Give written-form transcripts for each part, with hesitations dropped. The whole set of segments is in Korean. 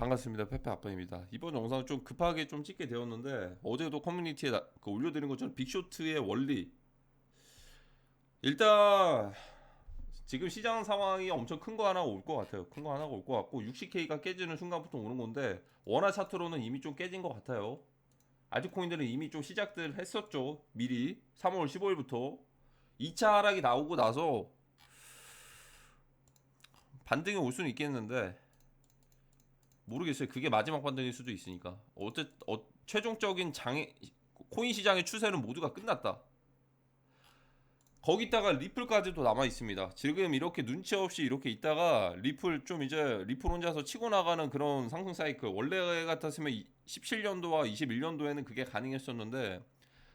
반갑습니다. 페페 아빠입니다. 이번 영상 좀 급하게 좀 찍게 되었는데 어제도 커뮤니티에 올려드린 것처럼 빅쇼트의 원리. 일단 지금 시장 상황이 엄청 큰 거 하나 올 것 같아요. 큰 거 하나가 올 것 같고 60K가 깨지는 순간부터 오는 건데 원화 차트로는 이미 좀 깨진 것 같아요. 알트코인들은 이미 좀 시작들 했었죠. 미리 3월 15일부터 2차 하락이 나오고 나서 반등이 올 수는 있겠는데 모르겠어요. 그게 마지막 반등일 수도 있으니까. 최종적인 장애 코인 시장의 추세는 모두가 끝났다. 거기다가 리플까지도 남아 있습니다. 지금 이렇게 눈치 없이 이렇게 있다가 리플 좀 이제 리플 혼자서 치고 나가는 그런 상승 사이클. 원래 같았으면 17년도와 21년도에는 그게 가능했었는데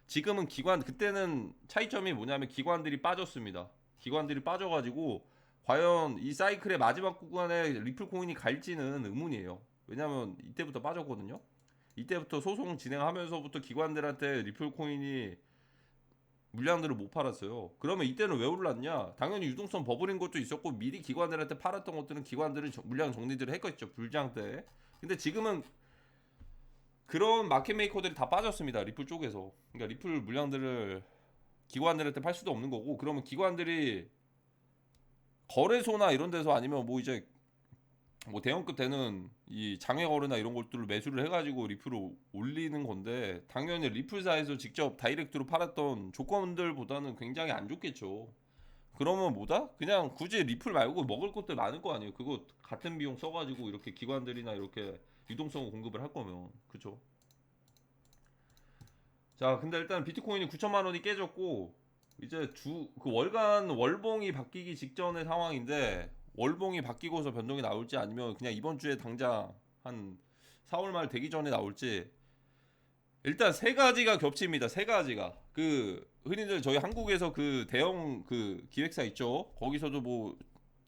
지금은 기관 그때는 차이점이 뭐냐면 기관들이 빠졌습니다. 기관들이 빠져가지고 과연 이 사이클의 마지막 구간에 리플 코인이 갈지는 의문이에요. 왜냐면 이때부터 빠졌거든요. 이때부터 소송 진행하면서부터 기관들한테 리플 코인이 물량들을 못 팔았어요. 그러면 이때는 왜 올랐냐? 당연히 유동성 버블인 것도 있었고 미리 기관들한테 팔았던 것들은 기관들은 물량 정리들을 했겠죠. 불장 때. 근데 지금은 그런 마켓 메이커들이 다 빠졌습니다. 리플 쪽에서. 그러니까 리플 물량들을 기관들한테 팔 수도 없는 거고 그러면 기관들이 거래소나 이런 데서 아니면 뭐 이제 뭐 대형급 되는 이 장외 거래나 이런 것들을 매수를 해가지고 리플을 올리는 건데 당연히 리플사에서 직접 다이렉트로 팔았던 조건들보다는 굉장히 안 좋겠죠. 그러면 뭐다? 그냥 굳이 리플 말고 먹을 것들 많을 거 아니에요. 그거 같은 비용 써가지고 이렇게 기관들이나 이렇게 유동성을 공급을 할 거면 그쵸? 자, 근데 일단 비트코인이 9천만 원이 깨졌고 이제 그 월간 월봉이 바뀌기 직전의 상황인데 월봉이 바뀌고서 변동이 나올지 아니면 그냥 이번 주에 당장 한 4월 말 되기 전에 나올지 일단 세 가지가 겹칩니다. 세 가지가 그 흔히들 저희 한국에서 그 대형 그 기획사 있죠. 거기서도 뭐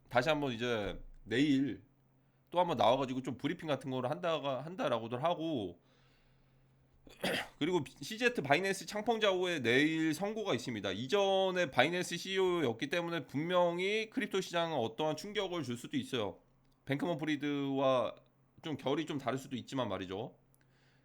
다시 한번 이제 내일 또 한번 나와가지고 좀 브리핑 같은 거를 한다라고들 하고 그리고 CZ 바이낸스 창펑자오의 내일 선고가 있습니다. 이전에 바이낸스 CEO였기 때문에 분명히 크립토 시장은 어떠한 충격을 줄 수도 있어요. 뱅크먼 프리드와 좀 결이 좀 다를 수도 있지만 말이죠.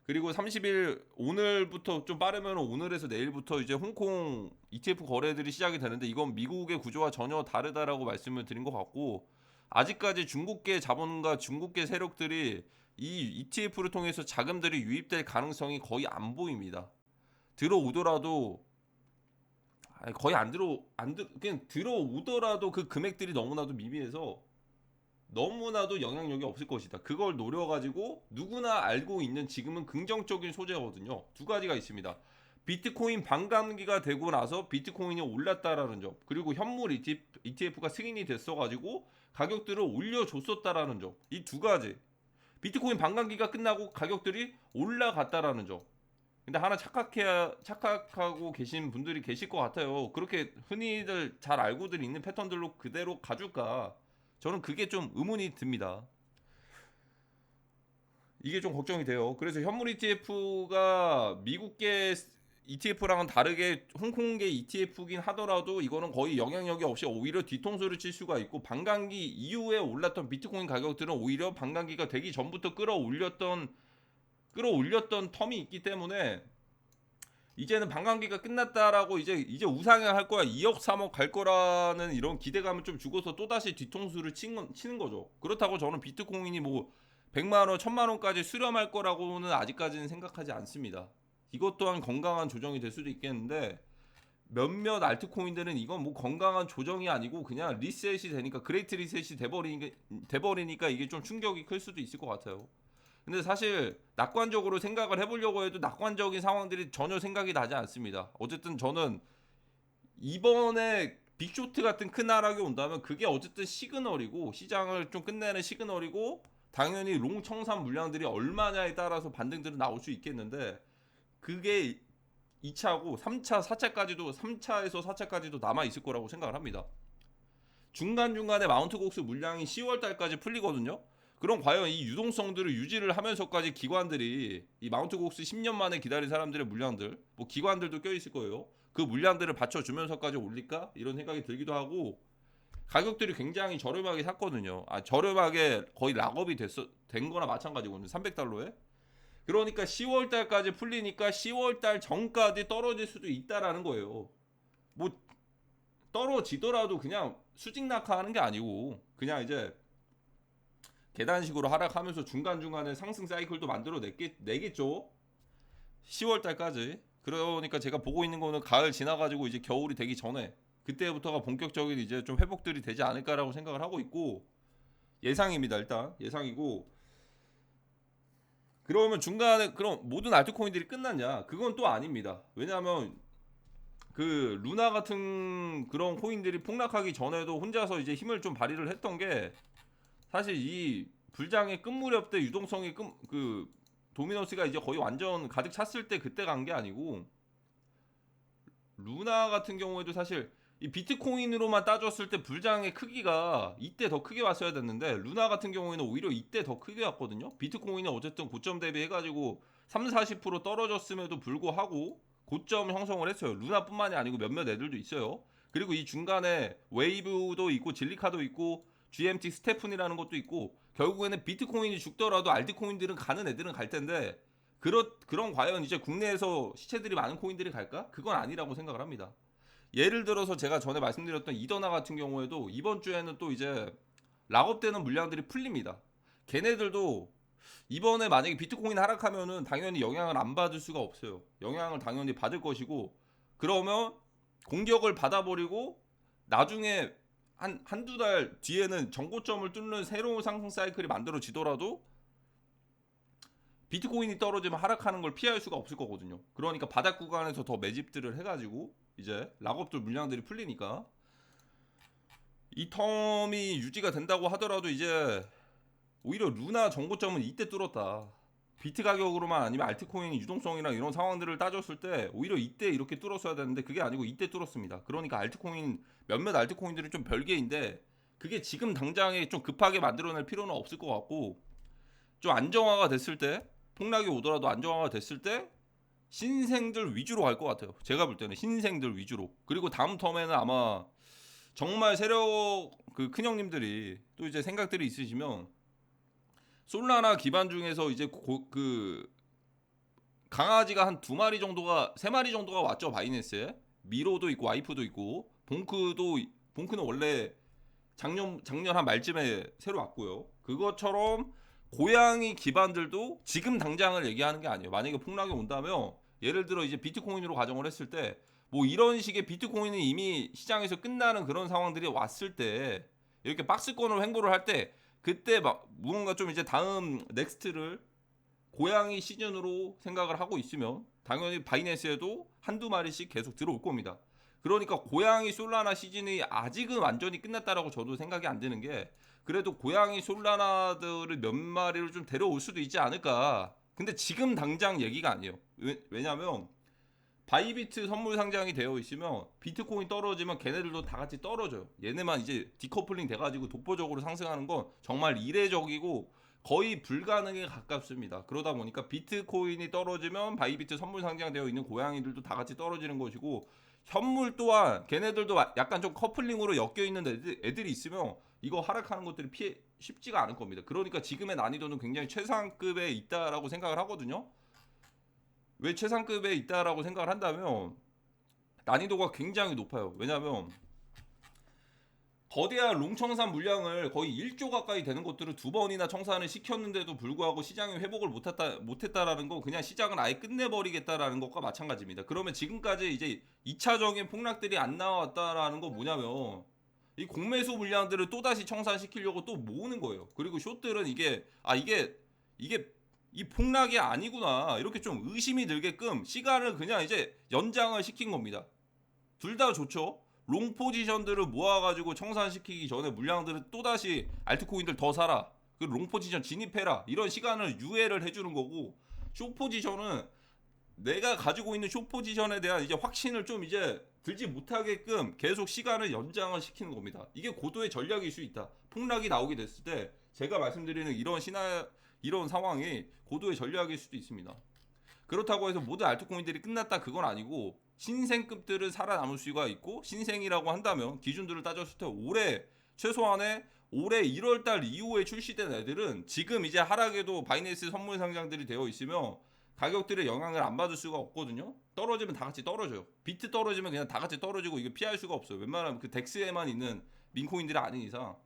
그리고 30일 오늘부터 좀 빠르면 오늘에서 내일부터 이제 홍콩 ETF 거래들이 시작이 되는데 이건 미국의 구조와 전혀 다르다라고 말씀을 드린 것 같고 아직까지 중국계 자본과 중국계 세력들이 이 ETF를 통해서 자금들이 유입될 가능성이 거의 안 보입니다. 들어오더라도 거의 그냥 들어오더라도 그 금액들이 너무나도 미미해서 너무나도 영향력이 없을 것이다. 그걸 노려가지고 누구나 알고 있는 지금은 긍정적인 소재거든요. 두 가지가 있습니다. 비트코인 반감기가 되고 나서 비트코인이 올랐다라는 점, 그리고 현물 ETF가 승인이 됐어가지고 가격들을 올려줬었다라는 점, 이 두 가지. 비트코인 반감기가 끝나고 가격들이 올라갔다라는 점. 근데 하나 착각하고 계신 분들이 계실 것 같아요. 그렇게 흔히들 잘 알고들 있는 패턴들로 그대로 가줄까? 저는 그게 좀 의문이 듭니다. 이게 좀 걱정이 돼요. 그래서 현물 ETF가 미국계 ETF랑은 다르게 홍콩계 ETF긴 하더라도 이거는 거의 영향력이 없이 오히려 뒤통수를 칠 수가 있고 반감기 이후에 올랐던 비트코인 가격들은 오히려 반감기가 되기 전부터 끌어올렸던 텀이 있기 때문에 이제는 반감기가 끝났다라고 이제 우상향할 거야 2억 3억 갈 거라는 이런 기대감을 좀 주고서 또다시 뒤통수를 치는 거죠. 그렇다고 저는 비트코인이 뭐 100만 원, 1000만 원까지 수렴할 거라고는 아직까지는 생각하지 않습니다. 이것 또한 건강한 조정이 될 수도 있겠는데 몇몇 알트코인들은 이건 뭐 건강한 조정이 아니고 그냥 리셋이 되니까 그레이트 리셋이 돼버리니까 이게 좀 충격이 클 수도 있을 것 같아요. 근데 사실 낙관적으로 생각을 해보려고 해도 낙관적인 상황들이 전혀 생각이 나지 않습니다. 어쨌든 저는 이번에 빅쇼트 같은 큰 하락이 온다면 그게 어쨌든 시그널이고 시장을 좀 끝내는 시그널이고 당연히 롱 청산 물량들이 얼마냐에 따라서 반등들은 나올 수 있겠는데 그게 2차고 3차, 4차까지도 3차에서 4차까지도 남아 있을 거라고 생각을 합니다. 중간중간에 마운트 곡스 물량이 10월 달까지 풀리거든요. 그럼 과연 이 유동성들을 유지를 하면서까지 기관들이 이 마운트 곡스 10년 만에 기다린 사람들의 물량들, 뭐 기관들도 껴있을 거예요. 그 물량들을 받쳐주면서까지 올릴까? 이런 생각이 들기도 하고 가격들이 굉장히 저렴하게 샀거든요. 저렴하게 거의 락업이 된 거나 마찬가지거든요. 300달러에. 그러니까 10월 달까지 풀리니까 10월 달 전까지 떨어질 수도 있다라는 거예요. 뭐 떨어지더라도 그냥 수직 낙하하는 게 아니고 그냥 이제 계단식으로 하락하면서 중간중간에 상승 사이클도 만들어 내겠죠. 10월 달까지. 그러니까 제가 보고 있는 거는 가을 지나가지고 이제 겨울이 되기 전에 그때부터가 본격적인 이제 좀 회복들이 되지 않을까라고 생각을 하고 있고, 예상입니다. 일단 예상이고, 그러면 중간에 그럼 모든 알트코인들이 끝났냐? 그건 또 아닙니다. 왜냐하면 그 루나 같은 그런 코인들이 폭락하기 전에도 혼자서 이제 힘을 좀 발휘를 했던 게, 사실 이 불장의 끝 무렵 때 유동성이 그 도미노스가 이제 거의 완전 가득 찼을 때 그때 간 게 아니고, 루나 같은 경우에도 사실 이 비트코인으로만 따졌을 때 불장의 크기가 이때 더 크게 왔어야 됐는데, 루나 같은 경우에는 오히려 이때 더 크게 왔거든요. 비트코인은 어쨌든 고점 대비해가지고 3-40% 떨어졌음에도 불구하고 고점 형성을 했어요. 루나뿐만이 아니고 몇몇 애들도 있어요. 그리고 이 중간에 웨이브도 있고 질리카도 있고 GMT 스테픈이라는 것도 있고, 결국에는 비트코인이 죽더라도 알트코인들은 가는 애들은 갈 텐데, 그런 과연 이제 국내에서 시체들이 많은 코인들이 갈까? 그건 아니라고 생각을 합니다. 예를 들어서 제가 전에 말씀드렸던 이더나 같은 경우에도 이번 주에는 또 이제 락업되는 물량들이 풀립니다. 걔네들도 이번에 만약에 비트코인 하락하면은 당연히 영향을 안 받을 수가 없어요. 영향을 당연히 받을 것이고, 그러면 공격을 받아버리고 나중에 한두 달 뒤에는 정고점을 뚫는 새로운 상승 사이클이 만들어지더라도 비트코인이 떨어지면 하락하는 걸 피할 수가 없을 거거든요. 그러니까 바닥 구간에서 더 매집들을 해가지고 이제 락업들 물량들이 풀리니까 이 텀이 유지가 된다고 하더라도 이제 오히려 루나 정고점은 이때 뚫었다. 비트 가격으로만 아니면 알트코인의 유동성이랑 이런 상황들을 따졌을 때 오히려 이때 이렇게 뚫었어야 되는데 그게 아니고 이때 뚫었습니다. 그러니까 알트코인 몇몇 알트코인들은 좀 별개인데, 그게 지금 당장에 좀 급하게 만들어낼 필요는 없을 것 같고, 좀 안정화가 됐을 때, 폭락이 오더라도 안정화가 됐을 때 신생들 위주로 갈 것 같아요. 제가 볼 때는 신생들 위주로. 그리고 다음 텀에는 아마 정말 세력 그 큰형님들이 또 이제 생각들이 있으시면 솔라나 기반 중에서 이제 그 강아지가 한 2마리 정도가 3마리 정도가 왔죠. 바이낸스에 미로도 있고 와이프도 있고 봉크는 원래 작년 한 말쯤에 새로 왔고요. 그것처럼 고양이 기반들도 지금 당장을 얘기하는 게 아니에요. 만약에 폭락이 온다면 예를 들어 이제 비트코인으로 가정을 했을 때 뭐 이런 식의 비트코인은 이미 시장에서 끝나는 그런 상황들이 왔을 때, 이렇게 박스권으로 횡보를 할 때 그때 막 무언가 좀 이제 다음 넥스트를 고양이 시즌으로 생각을 하고 있으면 당연히 바이낸스에도 한두 마리씩 계속 들어올 겁니다. 그러니까 고양이 솔라나 시즌이 아직은 완전히 끝났다라고 저도 생각이 안 드는 게, 그래도 고양이 솔라나들을 몇 마리를 좀 데려올 수도 있지 않을까. 근데 지금 당장 얘기가 아니에요. 왜냐면 바이비트 선물 상장이 되어 있으면 비트코인 떨어지면 걔네들도 다 같이 떨어져요. 얘네만 이제 디커플링 돼가지고 독보적으로 상승하는 건 정말 이례적이고 거의 불가능에 가깝습니다. 그러다 보니까 비트코인이 떨어지면 바이비트 선물 상장되어 있는 고양이들도 다 같이 떨어지는 것이고, 현물 또한 걔네들도 약간 좀 커플링으로 엮여 있는 애들이 있으면 이거 하락하는 것들이 쉽지가 않을 겁니다. 그러니까 지금의 난이도는 굉장히 최상급에 있다라고 생각을 하거든요. 왜 최상급에 있다라고 생각을 한다면 난이도가 굉장히 높아요. 왜냐하면 거대한 롱청산 물량을 거의 1조 가까이 되는 것들을 2번이나 청산을 시켰는데도 불구하고 시장이 회복을 못했다라는 건 그냥 시장은 아예 끝내버리겠다라는 것과 마찬가지입니다. 그러면 지금까지 이제 2차적인 폭락들이 안 나왔다라는 건 뭐냐면 이 공매수 물량들을 또다시 청산시키려고 또 모으는 거예요. 그리고 숏들은 이게 이 폭락이 아니구나 이렇게 좀 의심이 들게끔 시간을 그냥 이제 연장을 시킨 겁니다. 둘 다 좋죠. 롱 포지션들을 모아가지고 청산시키기 전에 물량들을 또다시 알트코인들 더 사라, 그 롱 포지션 진입해라, 이런 시간을 유예를 해주는 거고, 숏 포지션은 내가 가지고 있는 숏 포지션에 대한 이제 확신을 좀 이제 들지 못하게끔 계속 시간을 연장을 시키는 겁니다. 이게 고도의 전략일 수 있다. 폭락이 나오게 됐을 때 제가 말씀드리는 이런 상황이 고도의 전략일 수도 있습니다. 그렇다고 해서 모든 알트코인들이 끝났다 그건 아니고, 신생급들은 살아남을 수가 있고, 신생이라고 한다면 기준들을 따졌을 때 올해 최소한의 올해 1월달 이후에 출시된 애들은 지금 이제 하락에도 바이낸스 선물 상장들이 되어 있으며 가격들의 영향을 안 받을 수가 없거든요. 떨어지면 다 같이 떨어져요. 비트 떨어지면 그냥 다 같이 떨어지고 이거 피할 수가 없어요. 웬만하면 그 덱스에만 있는 민코인들이 아닌 이상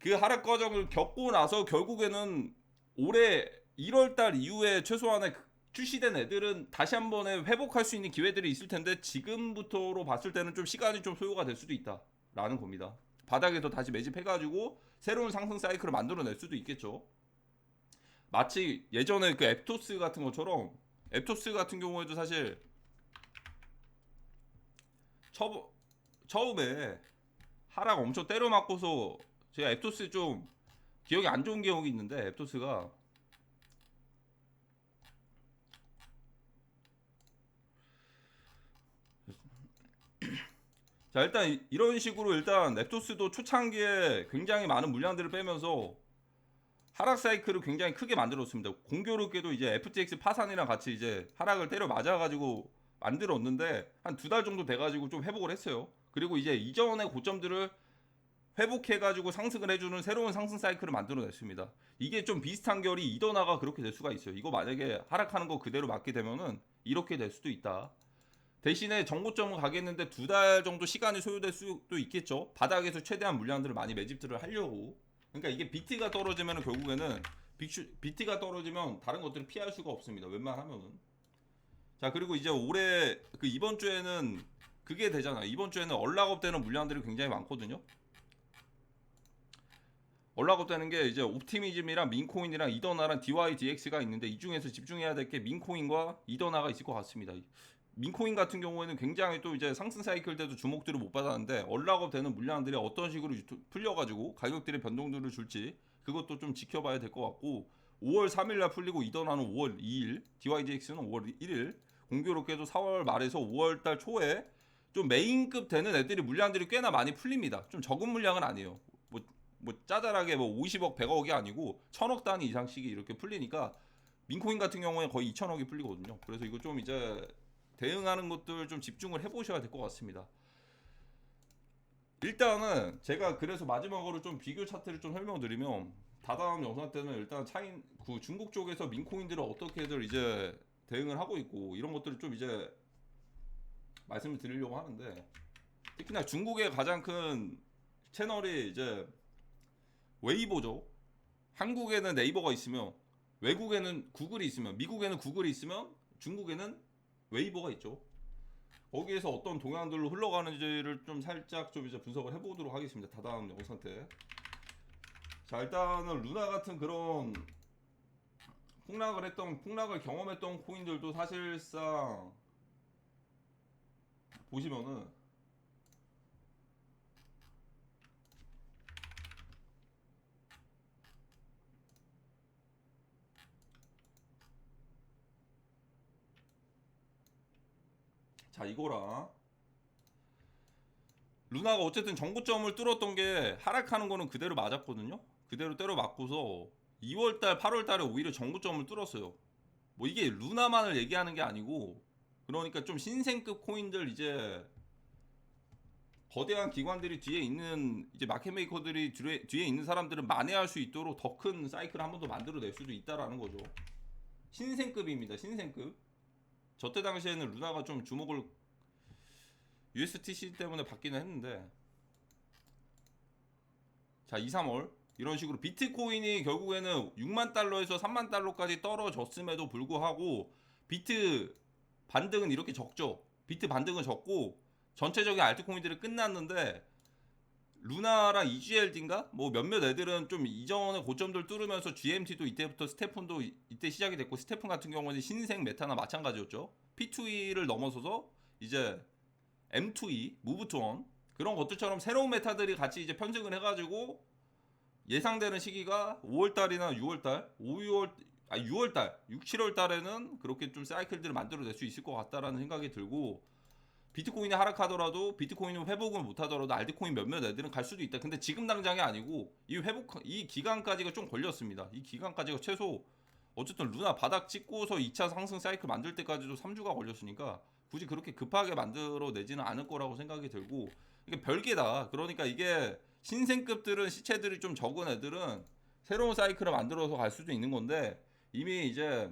그 하락 과정을 겪고 나서 결국에는 올해 1월달 이후에 최소한의 출시된 애들은 다시 한 번에 회복할 수 있는 기회들이 있을 텐데 지금부터로 봤을 때는 좀 시간이 좀 소요가 될 수도 있다라는 겁니다. 바닥에서 다시 매집해가지고 새로운 상승 사이클을 만들어낼 수도 있겠죠. 마치 예전에 그 앱토스 같은 것처럼 앱토스 같은 경우에도 사실 처음에 하락 엄청 때려 맞고서 제가 앱토스 좀 기억이 안 좋은 기억이 있는데 앱토스가 자 일단 이런 식으로 일단 랩토스도 초창기에 굉장히 많은 물량들을 빼면서 하락 사이클을 굉장히 크게 만들었습니다. 공교롭게도 이제 FTX 파산이랑 같이 이제 하락을 때려 맞아가지고 만들었는데 한 2달 정도 돼가지고 좀 회복을 했어요. 그리고 이제 이전의 고점들을 회복해가지고 상승을 해주는 새로운 상승 사이클을 만들어냈습니다. 이게 좀 비슷한 결이 이더나가 그렇게 될 수가 있어요. 이거 만약에 하락하는 거 그대로 맞게 되면은 이렇게 될 수도 있다. 대신에 정고점은 가겠는데 2달 정도 시간이 소요될 수도 있겠죠. 바닥에서 최대한 물량들을 많이 매집들을 하려고. 그러니까 이게 비트가 떨어지면 결국에는 비트가 떨어지면 다른 것들을 피할 수가 없습니다. 웬만하면은. 자 그리고 이제 올해 그 이번 주에는 그게 되잖아. 이번 주에는 얼락업 되는 물량들이 굉장히 많거든요. 얼락업 되는 게 이제 옵티미즘이랑 민코인이랑 이더나랑 DYDX가 있는데 이 중에서 집중해야 될 게 민코인과 이더나가 있을 것 같습니다. 민코인 같은 경우에는 굉장히 또 이제 상승 사이클 때도 주목들을 못 받았는데 얼락업 되는 물량들이 어떤 식으로 풀려가지고 가격들의 변동들을 줄지 그것도 좀 지켜봐야 될 것 같고 5월 3일날 풀리고 이더나는 5월 2일, DYDX는 5월 1일 공교롭게도 4월 말에서 5월달 초에 좀 메인급 되는 애들이 물량들이 꽤나 많이 풀립니다. 좀 적은 물량은 아니에요. 뭐 짜잘하게 뭐 50억, 100억이 아니고 1000억 단위 이상씩이 이렇게 풀리니까 민코인 같은 경우에 거의 2000억이 풀리거든요. 그래서 이거 좀 이제 대응하는 것들 좀 집중을 해보셔야 될 것 같습니다. 일단은 제가 그래서 마지막으로 좀 비교 차트를 좀 설명드리면 다다음 영상 때는 일단 차인 그 중국 쪽에서 민코인들을 어떻게들 이제 대응을 하고 있고 이런 것들을 좀 이제 말씀을 드리려고 하는데 특히나 중국의 가장 큰 채널이 이제 웨이보죠. 한국에는 네이버가 있으면 외국에는 구글이 있으면 미국에는 구글이 있으면 중국에는 웨이보가 있죠. 거기에서 어떤 동향들로 흘러가는지를 좀 살짝 좀 이제 분석을 해보도록 하겠습니다. 다다음 영상 때. 자 일단은 루나 같은 그런 폭락을 경험했던 코인들도 사실상 보시면은 자 이거랑 루나가 어쨌든 정고점을 뚫었던 게 하락하는 거는 그대로 맞았거든요. 그대로 때려 맞고서 2월달, 8월달에 오히려 정고점을 뚫었어요. 뭐 이게 루나만을 얘기하는 게 아니고 그러니까 좀 신생급 코인들 이제 거대한 기관들이 뒤에 있는 이제 마켓 메이커들이 뒤에 있는 사람들은 만회할 수 있도록 더 큰 사이클을 한 번 더 만들어낼 수도 있다라는 거죠. 신생급입니다. 신생급. 저때 당시에는 루나가 좀 주목을 USTC 때문에 받기는 했는데 자 2, 3월 이런 식으로 비트코인이 결국에는 6만 달러에서 3만 달러까지 떨어졌음에도 불구하고 비트 반등은 이렇게 적죠. 비트 반등은 적고 전체적인 알트코인들이 끝났는데 루나랑 EGLD인가 뭐 몇몇 애들은 좀 이전의 고점들 뚫으면서 GMT도 이때부터 스테픈도 이때 시작이 됐고 스테픈 같은 경우는 신생 메타나 마찬가지였죠. P2E를 넘어서서 이제 M2E, 무브 투원 그런 것들처럼 새로운 메타들이 같이 이제 편승을 해가지고 예상되는 시기가 5월달이나 6월달, 6월달, 6, 7월달에는 그렇게 좀 사이클들을 만들어낼 수 있을 것 같다라는 생각이 들고 비트코인이 하락하더라도 비트코인은 회복을 못하더라도 알트코인 몇몇 애들은 갈 수도 있다. 근데 지금 당장이 아니고 이 기간까지가 좀 걸렸습니다. 이 기간까지가 최소 어쨌든 루나 바닥 찍고서 2차 상승 사이클 만들 때까지도 3주가 걸렸으니까 굳이 그렇게 급하게 만들어 내지는 않을 거라고 생각이 들고, 이게 별개다. 그러니까 이게 신생급들은 시체들이 좀 적은 애들은 새로운 사이클을 만들어서 갈 수도 있는 건데, 이미 이제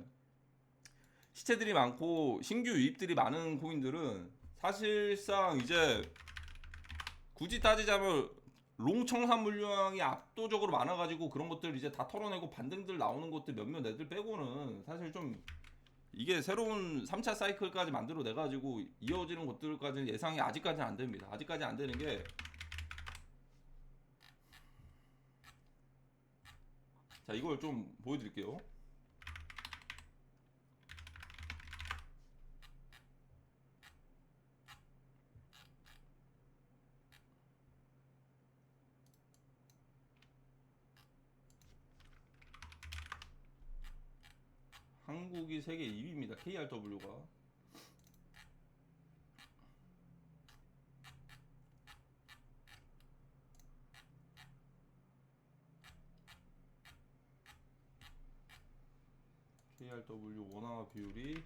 시체들이 많고 신규 유입들이 많은 코인들은 사실상 이제 굳이 따지자면 롱 청산 물량이 압도적으로 많아가지고 그런 것들 이제 다 털어내고 반등들 나오는 것들 몇몇 애들 빼고는 사실 좀 이게 새로운 3차 사이클까지 만들어 내가지고 이어지는 것들까지는 예상이 아직까지는 안 됩니다. 아직까지 안 되는 게, 자, 이걸 좀 보여드릴게요. 한국이 세계 2위입니다. KRW가. KRW 원화 비율이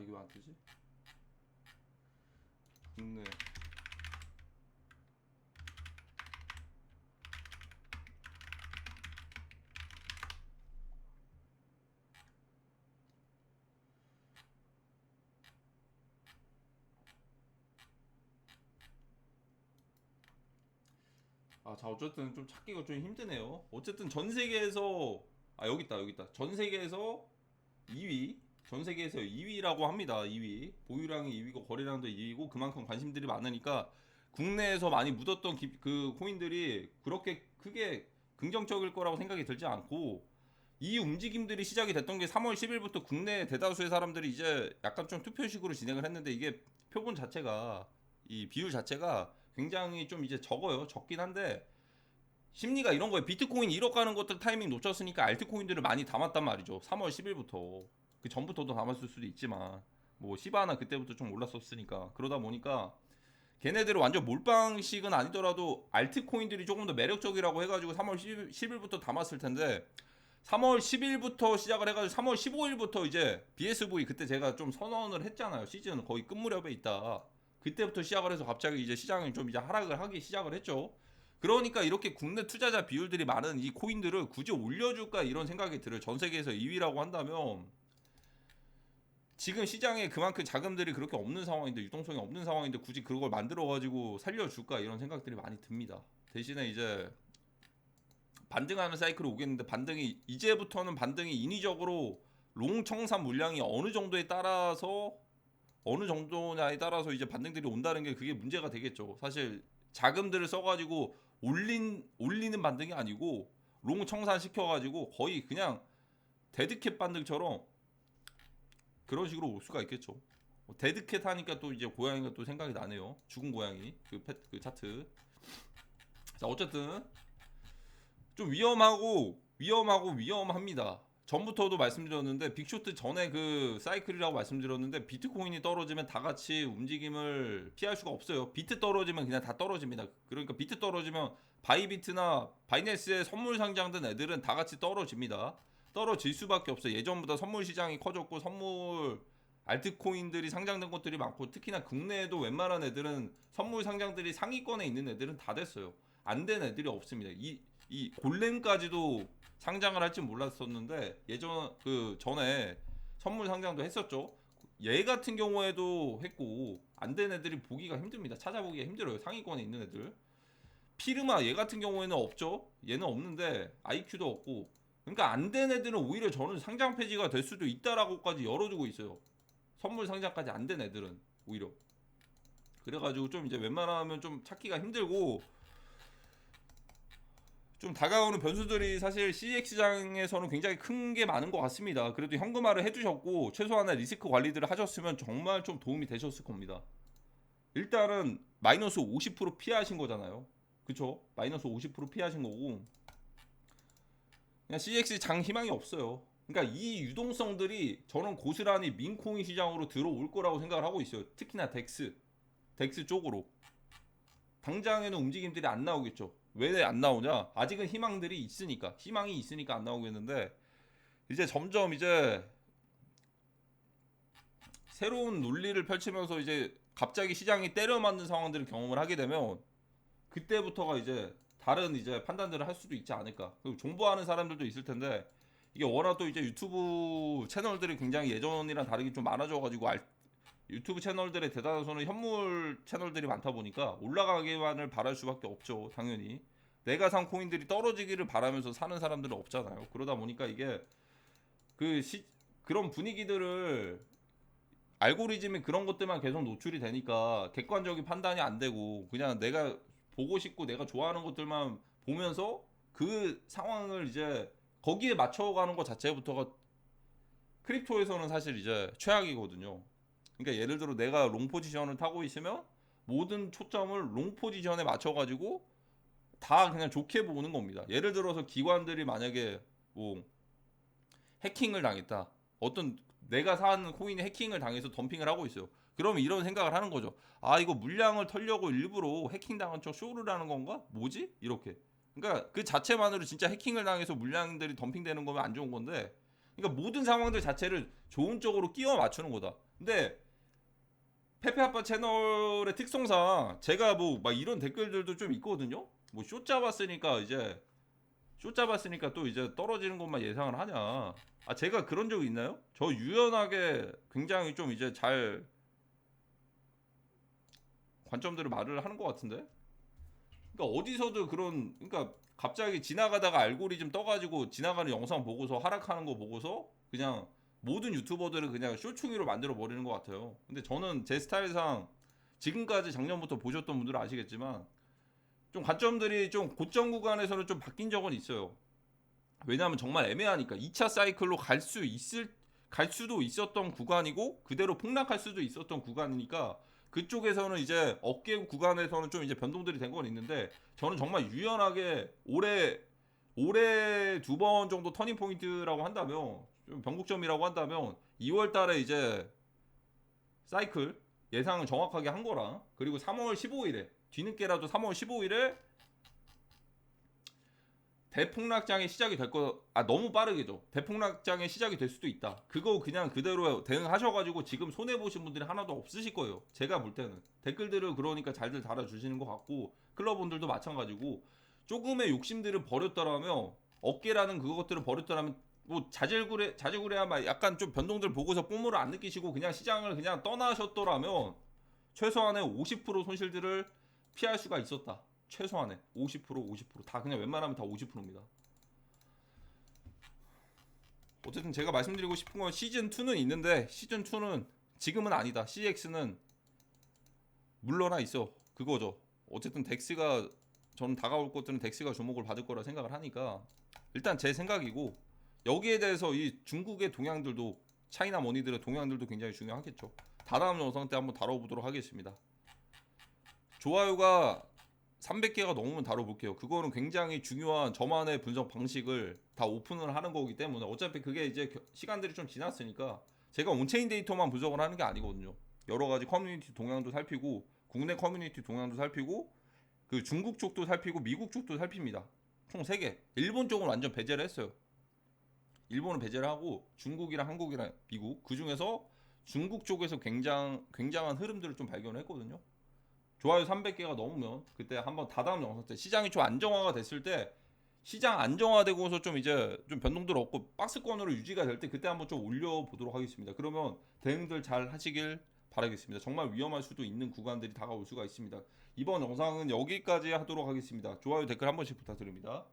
이거 왜 안 뜨지? 국내 자, 어쨌든 좀 찾기가 좀 힘드네요. 어쨌든 전 세계에서, 여기 있다, 여기 있다. 전 세계에서 2위, 전 세계에서 2위라고 합니다. 2위. 보유량이 2위고 거래량도 2위고 그만큼 관심들이 많으니까 국내에서 많이 묻었던 그 코인들이 그렇게 크게 긍정적일 거라고 생각이 들지 않고, 이 움직임들이 시작이 됐던 게 3월 10일부터 국내 대다수의 사람들이 이제 약간 좀 투표식으로 진행을 했는데, 이게 표본 자체가, 이 비율 자체가 굉장히 좀 이제 적어요. 적긴 한데 심리가 이런 거예요. 비트코인 1억 가는 것들 타이밍 놓쳤으니까 알트코인들을 많이 담았단 말이죠. 3월 10일부터. 그 전부터도 담았을 수도 있지만 뭐 시바나 그때부터 좀 올랐었으니까. 그러다 보니까 걔네들은 완전 몰빵식은 아니더라도 알트코인들이 조금 더 매력적이라고 해가지고 3월 10일부터 담았을 텐데, 3월 10일부터 시작을 해가지고 3월 15일부터 이제 BSV, 그때 제가 좀 선언을 했잖아요. 시즌 거의 끝 무렵에 있다. 그때부터 시작을 해서 갑자기 이제 시장이 좀 이제 하락을 하기 시작을 했죠. 그러니까 이렇게 국내 투자자 비율들이 많은 이 코인들을 굳이 올려줄까 이런 생각이 들어요. 전 세계에서 2위라고 한다면 지금 시장에 그만큼 자금들이 그렇게 없는 상황인데, 유동성이 없는 상황인데 굳이 그걸 만들어가지고 살려줄까 이런 생각들이 많이 듭니다. 대신에 이제 반등하는 사이클이 오겠는데, 반등이 이제부터는 반등이 인위적으로 롱 청산 물량이 어느 정도냐에 따라서 이제 반등들이 온다는 게 그게 문제가 되겠죠. 사실 자금들을 써가지고 올리는 반등이 아니고 롱 청산 시켜가지고 거의 그냥 데드캣 반등처럼 그런 식으로 올 수가 있겠죠. 데드캣 하니까 또 이제 고양이가 또 생각이 나네요. 죽은 고양이 그 차트. 자, 어쨌든 좀 위험합니다. 전부터도 말씀드렸는데, 빅쇼트 전에 그 사이클이라고 말씀드렸는데, 비트코인이 떨어지면 다 같이 움직임을 피할 수가 없어요. 비트 떨어지면 그냥 다 떨어집니다. 그러니까 비트 떨어지면 바이비트나 바이낸스에 선물 상장된 애들은 다 같이 떨어집니다. 떨어질 수밖에 없어요. 예전보다 선물 시장이 커졌고 선물 알트코인들이 상장된 것들이 많고, 특히나 국내에도 웬만한 애들은 선물 상장들이 상위권에 있는 애들은 다 됐어요. 안 된 애들이 없습니다. 이 골렘까지도 상장을 할 줄 몰랐었는데, 예전 그 전에 선물 상장도 했었죠. 얘 같은 경우에도 했고, 안 된 애들이 보기가 힘듭니다. 찾아보기가 힘들어요. 상위권에 있는 애들. 피르마 얘 같은 경우에는 없죠. 얘는 없는데 IQ도 없고. 그러니까 안 된 애들은 오히려 저는 상장 폐지가 될 수도 있다라고까지 열어두고 있어요. 선물 상장까지 안 된 애들은 오히려. 그래가지고 좀 이제 웬만하면 좀 찾기가 힘들고, 좀 다가오는 변수들이 사실 CX장에서는 굉장히 큰 게 많은 것 같습니다. 그래도 현금화를 해주셨고 최소한의 리스크 관리들을 하셨으면 정말 좀 도움이 되셨을 겁니다. 일단은 마이너스 50% 피하신 거잖아요. 그쵸? 마이너스 50% 피하신 거고, 그냥 CX 장 희망이 없어요. 그러니까 이 유동성들이 저는 고스란히 민코인 시장으로 들어올 거라고 생각을 하고 있어요. 특히나 덱스 쪽으로. 당장에는 움직임들이 안 나오겠죠. 왜 안 나오냐? 아직은 희망들이 있으니까. 희망이 있으니까 안 나오겠는데 이제 점점 이제 새로운 논리를 펼치면서 이제 갑자기 시장이 때려 맞는 상황들을 경험을 하게 되면 그때부터가 이제 다른 이제 판단들을 할 수도 있지 않을까. 그리고 정보하는 사람들도 있을 텐데 이게 워낙 또 이제 유튜브 채널들이 굉장히 예전이랑 다르게 좀 많아져가지고 유튜브 채널들의 대다수는 현물 채널들이 많다 보니까 올라가기만을 바랄 수밖에 없죠. 당연히 내가 산 코인들이 떨어지기를 바라면서 사는 사람들은 없잖아요. 그러다 보니까 이게 그 그런 분위기들을 알고리즘이 그런 것들만 계속 노출이 되니까 객관적인 판단이 안 되고 그냥 내가 보고 싶고 내가 좋아하는 것들만 보면서 그 상황을 이제 거기에 맞춰가는 것 자체부터가 크립토에서는 사실 이제 최악이거든요. 그러니까 예를 들어 내가 롱 포지션을 타고 있으면 모든 초점을 롱 포지션에 맞춰가지고 다 그냥 좋게 보는 겁니다. 예를 들어서 기관들이 만약에 뭐 해킹을 당했다. 어떤 내가 산 코인이 해킹을 당해서 덤핑을 하고 있어요. 그러면 이런 생각을 하는 거죠. 아, 이거 물량을 털려고 일부러 해킹 당한 척 쇼를 하는 건가? 뭐지? 이렇게. 그러니까 그 자체만으로 진짜 해킹을 당해서 물량들이 덤핑되는 거면 안 좋은 건데, 그러니까 모든 상황들 자체를 좋은 쪽으로 끼워 맞추는 거다. 근데 페페 아빠 채널의 특성상 제가 뭐 막 이런 댓글들도 좀 있거든요. 뭐 쇼 잡았으니까 또 이제 떨어지는 것만 예상을 하냐. 아, 제가 그런 적 있나요? 저 유연하게 굉장히 좀 이제 잘 관점들을 말을 하는 것 같은데? 그러니까 어디서도 그런, 그러니까 갑자기 지나가다가 알고리즘 떠가지고 지나가는 영상 보고서 하락하는 거 보고서 그냥 모든 유튜버들을 그냥 쇼충이로 만들어 버리는 것 같아요. 근데 저는 제 스타일상 지금까지 작년부터 보셨던 분들은 아시겠지만 좀 관점들이 좀 고점 구간에서는 좀 바뀐 적은 있어요. 왜냐하면 정말 애매하니까 2차 사이클로 갈 수도 있었던 구간이고 그대로 폭락할 수도 있었던 구간이니까 그쪽에서는 이제 어깨 구간에서는 좀 이제 변동들이 된 건 있는데 저는 정말 유연하게 올해 두 번 정도 터닝 포인트라고 한다면 좀 변곡점이라고 한다면 2월 달에 이제 사이클 예상을 정확하게 한 거랑 그리고 3월 15일에 뒤늦게라도 3월 15일에 대폭락장의 시작이 될 거, 아, 너무 빠르게죠. 대폭락장의 시작이 될 수도 있다. 그거 그냥 그대로 대응하셔가지고 지금 손해보신 분들이 하나도 없으실 거예요. 제가 볼 때는. 댓글들을 그러니까 잘들 달아주시는 것 같고, 클럽분들도 마찬가지고, 조금의 욕심들을 버렸더라면, 어깨라는 그것들을 버렸더라면, 뭐 자질구레한 말 약간 좀 변동들 보고서 뽐으로 안 느끼시고 그냥 시장을 그냥 떠나셨더라면 최소한의 50% 손실들을 피할 수가 있었다. 최소한의 50%다 그냥 웬만하면 다 50%입니다. 어쨌든 제가 말씀드리고 싶은 건 시즌 2는 있는데 시즌 2는 지금은 아니다. CX는 물러나 있어. 그거죠. 어쨌든 덱스가 저는 다가올 것들은 덱스가 주목을 받을 거라 생각을 하니까 일단 제 생각이고 여기에 대해서 이 중국의 동향들도 차이나 머니들의 동향들도 굉장히 중요하겠죠. 다다음 영상 때 한번 다뤄보도록 하겠습니다. 좋아요가 300개가 넘으면 다뤄볼게요. 그거는 굉장히 중요한 저만의 분석 방식을 다 오픈을 하는 거기 때문에 어차피 그게 이제 시간들이 좀 지났으니까 제가 온체인 데이터만 분석을 하는 게 아니거든요. 여러 가지 커뮤니티 동향도 살피고 국내 커뮤니티 동향도 살피고 그 중국 쪽도 살피고 미국 쪽도 살핍니다. 총 3개. 일본 쪽은 완전 배제를 했어요. 일본은 배제를 하고 중국이랑 한국이랑 미국 그 중에서 중국 쪽에서 굉장한 흐름들을 좀 발견했거든요. 좋아요 300개가 넘으면 그때 한번 다다음 영상 때 시장이 좀 안정화가 됐을 때 시장 안정화되고서 좀 이제 좀 변동들 없고 박스권으로 유지가 될 때 그때 한번 좀 올려보도록 하겠습니다. 그러면 대응들 잘 하시길 바라겠습니다. 정말 위험할 수도 있는 구간들이 다가올 수가 있습니다. 이번 영상은 여기까지 하도록 하겠습니다. 좋아요 댓글 한 번씩 부탁드립니다.